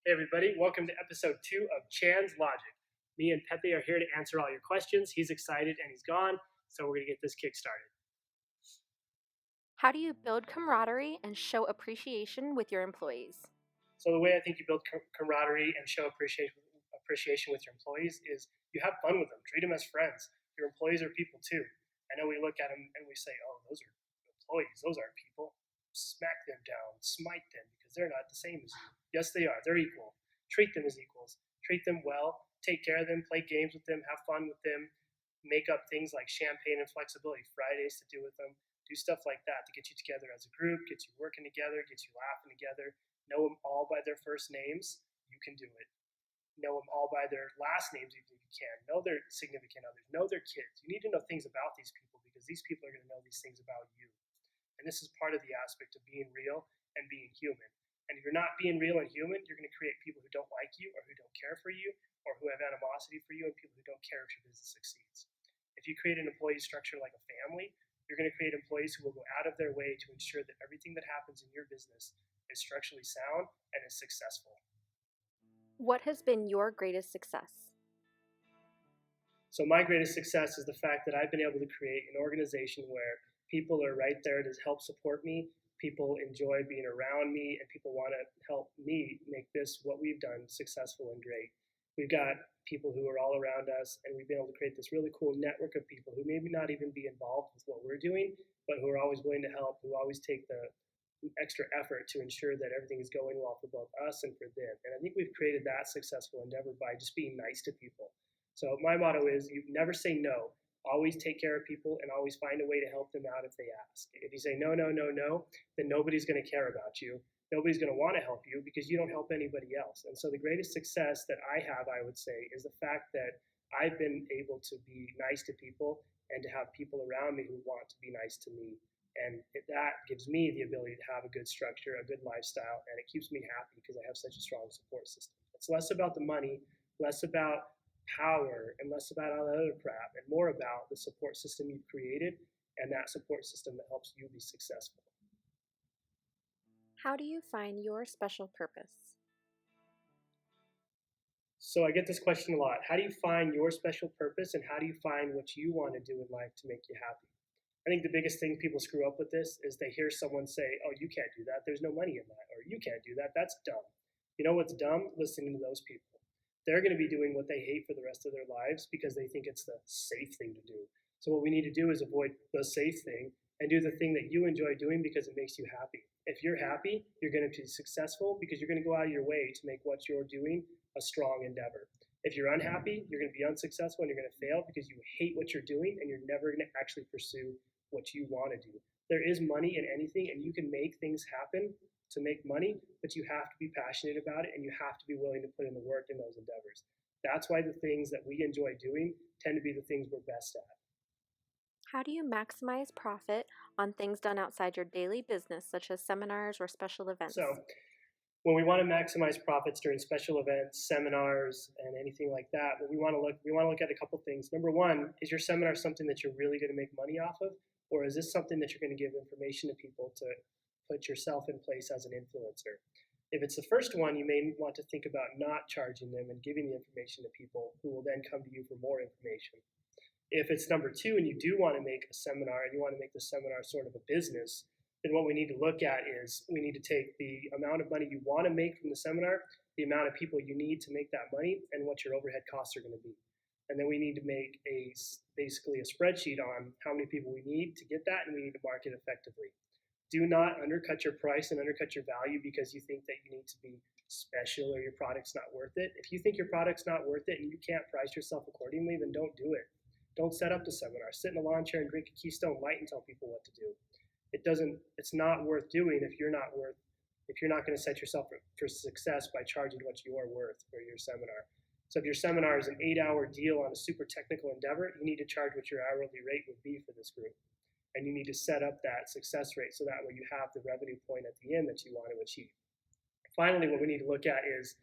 Hey everybody, welcome to episode 2 of Chan's Logic. Me and Pepe are here to answer all your questions. He's excited and he's gone, so we're going to get this kick started. How do you build camaraderie and show appreciation with your employees? So the way I think you build camaraderie and show appreciation with your employees is you have fun with them. Treat them as friends. Your employees are people too. I know we look at them and we say, oh, those are employees. Those aren't people. Smack them down, smite them because they're not the same as you. Yes, they are. They're equal. Treat them as equals. Treat them well. Take care of them. Play games with them. Have fun with them. Make up things like champagne and flexibility Fridays to do with them. Do stuff like that to get you together as a group, get you working together, get you laughing together. Know them all by their first names. You can do it. Know them all by their last names if you can. Know their significant others. Know their kids. You need to know things about these people because these people are going to know these things about you. And this is part of the aspect of being real and being human. And if you're not being real and human, you're going to create people who don't like you or who don't care for you or who have animosity for you and people who don't care if your business succeeds. If you create an employee structure like a family, you're going to create employees who will go out of their way to ensure that everything that happens in your business is structurally sound and is successful. What has been your greatest success? So my greatest success is the fact that I've been able to create an organization where people are right there to help support me. People enjoy being around me, and people want to help me make this, what we've done, successful and great. We've got people who are all around us, and we've been able to create this really cool network of people who maybe not even be involved with what we're doing, but who are always willing to help, who always take the extra effort to ensure that everything is going well for both us and for them. And I think we've created that successful endeavor by just being nice to people. So my motto is you never say no. Always take care of people and always find a way to help them out if they ask. If you say no, no, no, no, then nobody's going to care about you. Nobody's going to want to help you because you don't help anybody else. And so the greatest success that I have, I would say, is the fact that I've been able to be nice to people and to have people around me who want to be nice to me. And that gives me the ability to have a good structure, a good lifestyle, and it keeps me happy because I have such a strong support system. It's less about the money, less about power, and less about all that other crap, and more about the support system you've created and that support system that helps you be successful. How do you find your special purpose? So I get this question a lot. How do you find your special purpose, and how do you find what you want to do in life to make you happy? I think the biggest thing people screw up with this is they hear someone say, oh, you can't do that. There's no money in that. Or you can't do that. That's dumb. You know what's dumb? Listening to those people. They're going to be doing what they hate for the rest of their lives because they think it's the safe thing to do. So what we need to do is avoid the safe thing and do the thing that you enjoy doing because it makes you happy. If you're happy, you're going to be successful because you're going to go out of your way to make what you're doing a strong endeavor. If you're unhappy, you're going to be unsuccessful and you're going to fail because you hate what you're doing and you're never going to actually pursue what you want to do. There is money in anything, and you can make things happen to make money, but you have to be passionate about it and you have to be willing to put in the work in those endeavors. That's why the things that we enjoy doing tend to be the things we're best at. How do you maximize profit on things done outside your daily business, such as seminars or special events? So when we want to maximize profits during special events, seminars, and anything like that, we want to look at a couple things. Number one, is your seminar something that you're really going to make money off of, or is this something that you're going to give information to people to put yourself in place as an influencer? If it's the first one, you may want to think about not charging them and giving the information to people who will then come to you for more information. If it's number two and you do want to make a seminar and you want to make the seminar sort of a business, then what we need to look at is we need to take the amount of money you want to make from the seminar, the amount of people you need to make that money, and what your overhead costs are going to be. And then we need to make basically a spreadsheet on how many people we need to get that, and we need to market effectively. Do not undercut your price and undercut your value because you think that you need to be special or your product's not worth it. If you think your product's not worth it and you can't price yourself accordingly, then don't do it. Don't set up the seminar. Sit in a lawn chair and drink a Keystone Light and tell people what to do. It's not worth doing if you're not going to set yourself for success by charging what you are worth for your seminar. So if your seminar is an 8-hour deal on a super technical endeavor, you need to charge what your hourly rate would be for this group. And you need to set up that success rate so that way you have the revenue point at the end that you want to achieve. Finally, what we need to look at is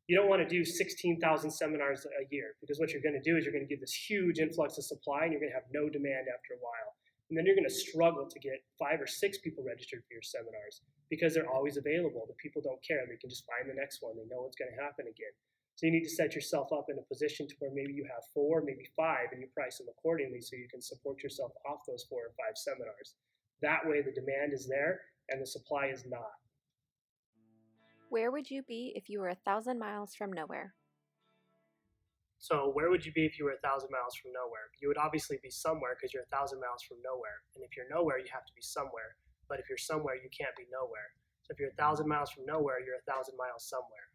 you don't want to do 16,000 seminars a year because what you're going to do is you're going to give this huge influx of supply and you're going to have no demand after a while. And then you're going to struggle to get 5 or 6 people registered for your seminars because they're always available. The people don't care. They can just find the next one. They know what's going to happen again. So you need to set yourself up in a position to where maybe you have 4, maybe 5, and you price them accordingly so you can support yourself off those 4 or 5 seminars. That way the demand is there and the supply is not. Where would you be if you were 1,000 miles from nowhere? So where would you be if you were 1,000 miles from nowhere? You would obviously be somewhere because you're 1,000 miles from nowhere. And if you're nowhere, you have to be somewhere. But if you're somewhere, you can't be nowhere. So if you're 1,000 miles from nowhere, you're 1,000 miles somewhere.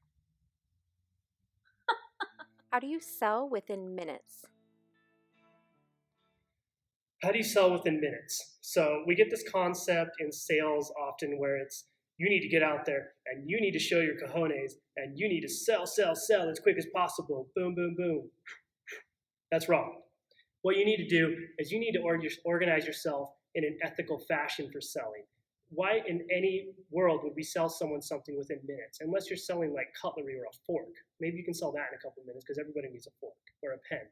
How do you sell within minutes? How do you sell within minutes? So we get this concept in sales often where it's you need to get out there and you need to show your cojones and you need to sell as quick as possible. Boom, boom, boom. That's wrong. What you need to do is you need to organize yourself in an ethical fashion for selling. Why in any world would we sell someone something within minutes? Unless you're selling like cutlery or a fork. Maybe you can sell that in a couple of minutes because everybody needs a fork or a pen.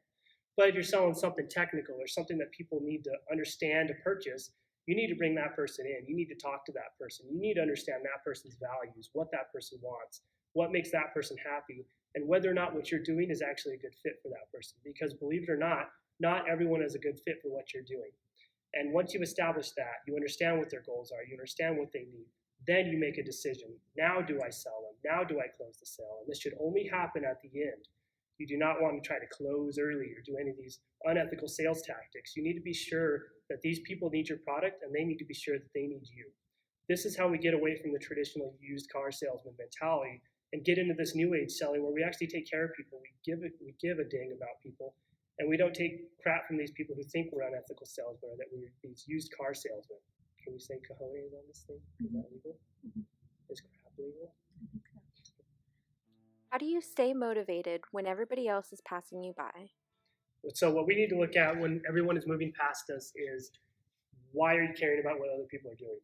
But if you're selling something technical or something that people need to understand to purchase, you need to bring that person in. You need to talk to that person. You need to understand that person's values, what that person wants, what makes that person happy, and whether or not what you're doing is actually a good fit for that person. Because believe it or not everyone is a good fit for what you're doing. And once you establish that, you understand what their goals are, you understand what they need, then you make a decision. Now do I sell them? Now do I close the sale? And this should only happen at the end. You do not want to try to close early or do any of these unethical sales tactics. You need to be sure that these people need your product and they need to be sure that they need you. This is how we get away from the traditional used car salesman mentality and get into this new age selling where we actually take care of people. We give a dang about people, and we don't take crap from these people who think we're unethical salesmen or that we're these used car salesmen. Can we say cojones on this thing? Is that legal? Is crap legal? How do you stay motivated when everybody else is passing you by? So what we need to look at when everyone is moving past us is, why are you caring about what other people are doing?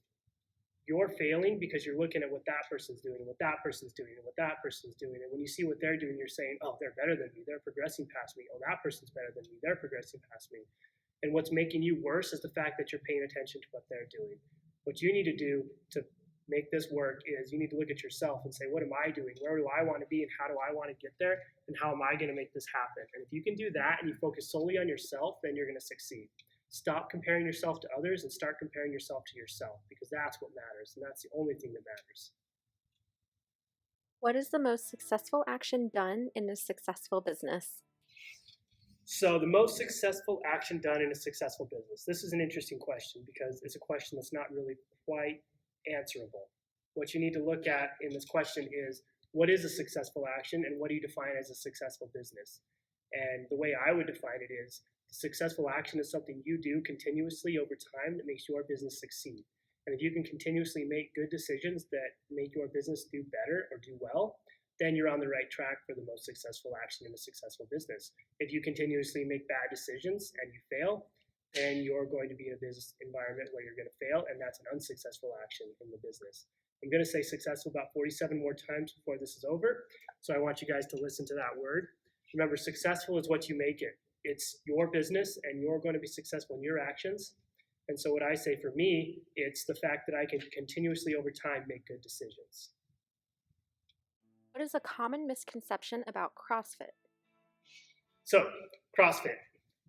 You're failing because you're looking at what that person's doing and what that person's doing and what that person's doing. And when you see what they're doing, you're saying, oh, they're better than me. They're progressing past me. Oh, that person's better than me. They're progressing past me. And what's making you worse is the fact that you're paying attention to what they're doing. What you need to do to make this work is you need to look at yourself and say, what am I doing? Where do I want to be and how do I want to get there? And how am I going to make this happen? And if you can do that and you focus solely on yourself, then you're going to succeed. Stop comparing yourself to others and start comparing yourself to yourself, because that's what matters, and that's the only thing that matters. What is the most successful action done in a successful business? So the most successful action done in a successful business. This is an interesting question because it's a question that's not really quite answerable. What you need to look at in this question is, what is a successful action and what do you define as a successful business? And the way I would define it is, successful action is something you do continuously over time that makes your business succeed. And if you can continuously make good decisions that make your business do better or do well, then you're on the right track for the most successful action in a successful business. If you continuously make bad decisions and you fail, then you're going to be in a business environment where you're going to fail, and that's an unsuccessful action in the business. I'm going to say successful about 47 more times before this is over, so I want you guys to listen to that word. Remember, successful is what you make it. It's your business, and you're going to be successful in your actions. And so what I say for me, it's the fact that I can continuously over time make good decisions. What is a common misconception about CrossFit? So, CrossFit.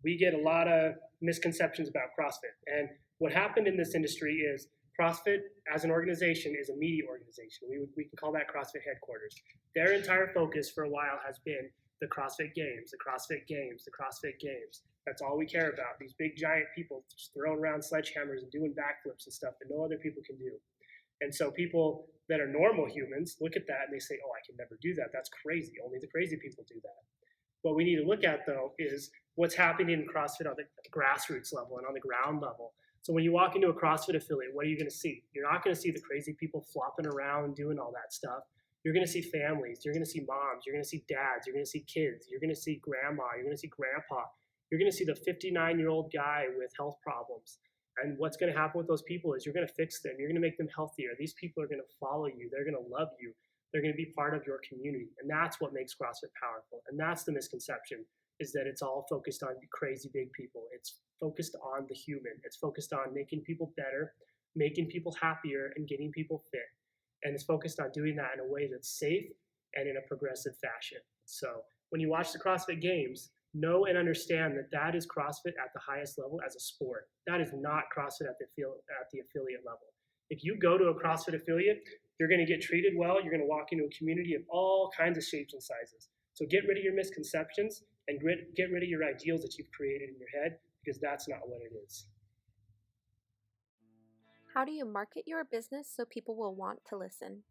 We get a lot of misconceptions about CrossFit. And what happened in this industry is CrossFit as an organization is a media organization. We can call that CrossFit headquarters. Their entire focus for a while has been the CrossFit Games, the CrossFit Games, the CrossFit Games. That's all we care about. These big giant people just throwing around sledgehammers and doing backflips and stuff that no other people can do. And so people that are normal humans look at that and they say, oh, I can never do that. That's crazy. Only the crazy people do that. What we need to look at, though, is what's happening in CrossFit on the grassroots level and on the ground level. So when you walk into a CrossFit affiliate, what are you going to see? You're not going to see the crazy people flopping around doing all that stuff. You're going to see families. You're going to see moms. You're going to see dads. You're going to see kids. You're going to see grandma. You're going to see grandpa. You're going to see the 59-year-old guy with health problems. And what's going to happen with those people is you're going to fix them. You're going to make them healthier. These people are going to follow you. They're going to love you. They're going to be part of your community. And that's what makes CrossFit powerful. And that's the misconception. is that it's all focused on crazy big people. It's focused on the human. It's focused on making people better, making people happier, and getting people fit. And it's focused on doing that in a way that's safe and in a progressive fashion. So when you watch the CrossFit Games, know and understand that that is CrossFit at the highest level as a sport. That is not CrossFit at the affiliate level. If you go to a CrossFit affiliate, you're going to get treated well. You're going to walk into a community of all kinds of shapes and sizes. So get rid of your misconceptions and get rid of your ideals that you've created in your head, because that's not what it is. How do you market your business so people will want to listen?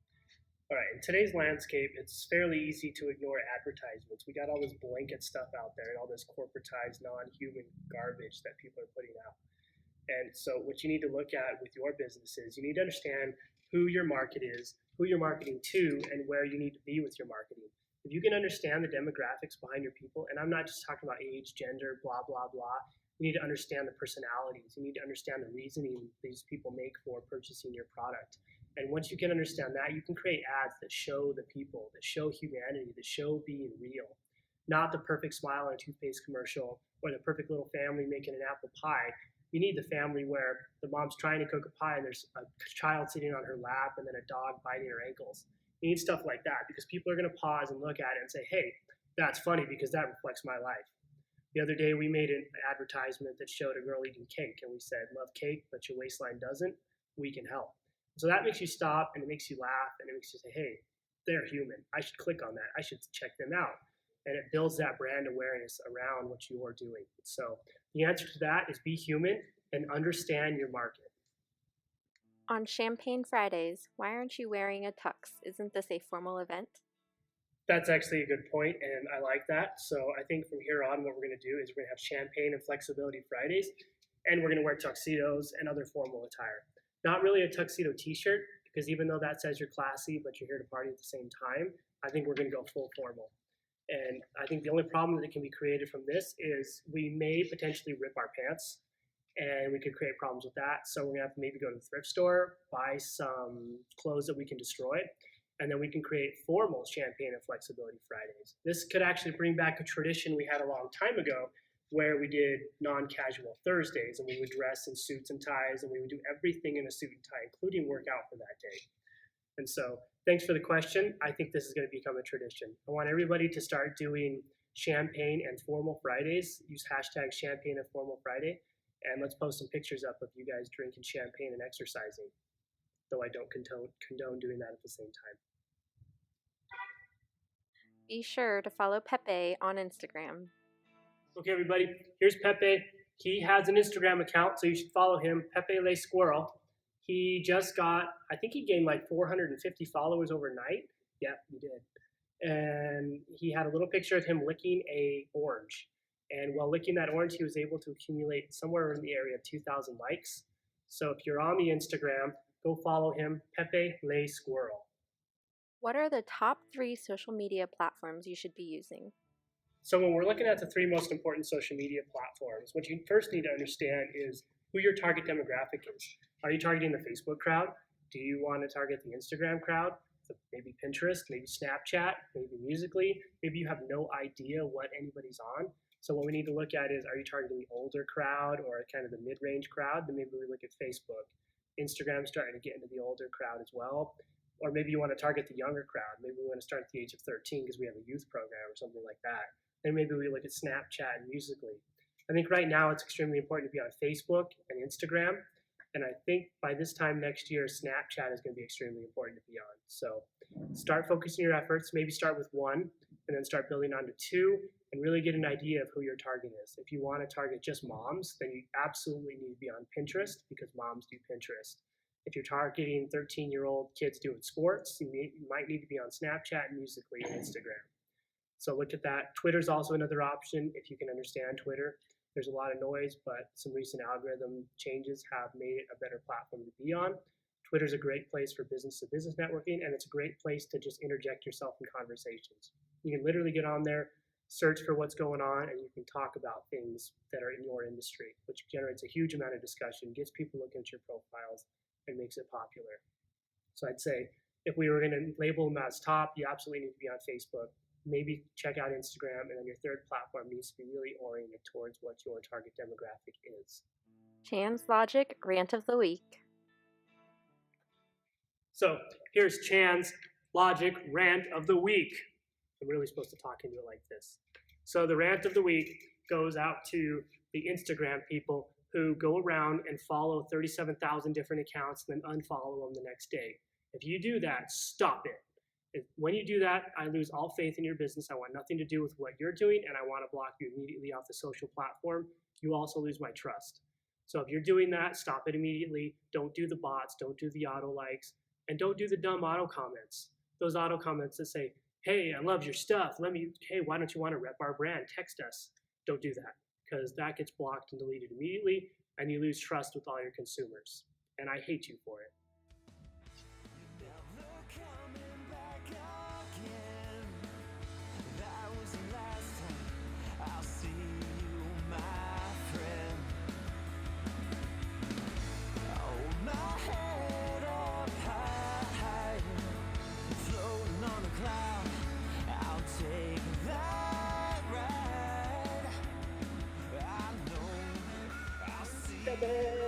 All right, in today's landscape, it's fairly easy to ignore advertisements. We got all this blanket stuff out there and all this corporatized, non-human garbage that people are putting out. And so what you need to look at with your business is you need to understand who your market is, who you're marketing to, and where you need to be with your marketing. If you can understand the demographics behind your people, and I'm not just talking about age, gender, blah, blah, blah. You need to understand the personalities. You need to understand the reasoning these people make for purchasing your product. And once you can understand that, you can create ads that show the people, that show humanity, that show being real. Not the perfect smile on a toothpaste commercial or the perfect little family making an apple pie. You need the family where the mom's trying to cook a pie and there's a child sitting on her lap and then a dog biting her ankles. You need stuff like that because people are going to pause and look at it and say, hey, that's funny because that reflects my life. The other day we made an advertisement that showed a girl eating cake and we said, love cake, but your waistline doesn't, we can help. So that makes you stop and it makes you laugh and it makes you say, hey, they're human. I should click on that. I should check them out. And it builds that brand awareness around what you are doing. So the answer to that is be human and understand your market. On Champagne Fridays, why aren't you wearing a tux? Isn't this a formal event? That's actually a good point, and I like that. So I think from here on, what we're going to do is we're going to have Champagne and Flexibility Fridays, and we're going to wear tuxedos and other formal attire. Not really a tuxedo t-shirt, because even though that says you're classy, but you're here to party at the same time, I think we're going to go full formal. And I think the only problem that can be created from this is we may potentially rip our pants, and we could create problems with that. So we're going to have to maybe go to the thrift store, buy some clothes that we can destroy, and then we can create formal Champagne and Flexibility Fridays. This could actually bring back a tradition we had a long time ago where we did non-casual Thursdays and we would dress in suits and ties and we would do everything in a suit and tie, including work out for that day. And so thanks for the question. I think this is going to become a tradition. I want everybody to start doing Champagne and Formal Fridays. Use hashtag Champagne and Formal Friday. And let's post some pictures up of you guys drinking champagne and exercising, though I don't condone doing that at the same time. Be sure to follow Pepe on Instagram. Okay, everybody, here's Pepe. He has an Instagram account, so you should follow him, Pepe Le Squirrel. He just got, I think he gained like 450 followers overnight. Yeah, he did. And he had a little picture of him licking a orange. And while licking that orange, he was able to accumulate somewhere in the area of 2,000 likes. So if you're on the Instagram, go follow him, Pepe Le Squirrel. What are the top 3 social media platforms you should be using? So when we're looking at the 3 most important social media platforms, what you first need to understand is who your target demographic is. Are you targeting the Facebook crowd? Do you want to target the Instagram crowd? So maybe Pinterest, maybe Snapchat, maybe Musical.ly. Maybe you have no idea what anybody's on. So what we need to look at is, are you targeting the older crowd or kind of the mid-range crowd? Then maybe we look at Facebook. Instagram's starting to get into the older crowd as well. Or maybe you want to target the younger crowd. Maybe we want to start at the age of 13 because we have a youth program or something like that. Then maybe we look at Snapchat and Musical.ly. I think right now it's extremely important to be on Facebook and Instagram. And I think by this time next year, Snapchat is going to be extremely important to be on. So start focusing your efforts, maybe start with 1 and then start building on to 2 and really get an idea of who your target is. If you want to target just moms, then you absolutely need to be on Pinterest because moms do Pinterest. If you're targeting 13-year-old kids doing sports, you might need to be on Snapchat, Musical.ly, and Instagram. So look at that. Twitter's also another option if you can understand Twitter. There's a lot of noise, but some recent algorithm changes have made it a better platform to be on. Twitter's a great place for business-to-business networking, and it's a great place to just interject yourself in conversations. You can literally get on there, search for what's going on, and you can talk about things that are in your industry, which generates a huge amount of discussion, gets people looking at your profiles, and makes it popular. So I'd say if we were going to label them as top, you absolutely need to be on Facebook. maybe check out Instagram, and then your third platform needs to be really oriented towards what your target demographic is. Chan's Logic Rant of the Week. So here's Chan's Logic Rant of the Week. I'm really supposed to talk into it like this. So the rant of the week goes out to the Instagram people who go around and follow 37,000 different accounts and then unfollow them the next day. If you do that, stop it. When you do that, I lose all faith in your business. I want nothing to do with what you're doing, and I want to block you immediately off the social platform. You also lose my trust. So if you're doing that, stop it immediately. Don't do the bots, don't do the auto likes, and don't do the dumb auto comments. Those auto comments that say, hey, I love your stuff. Hey, why don't you want to rep our brand? Text us. Don't do that, because that gets blocked and deleted immediately, and you lose trust with all your consumers. And I hate you for it. Pepe.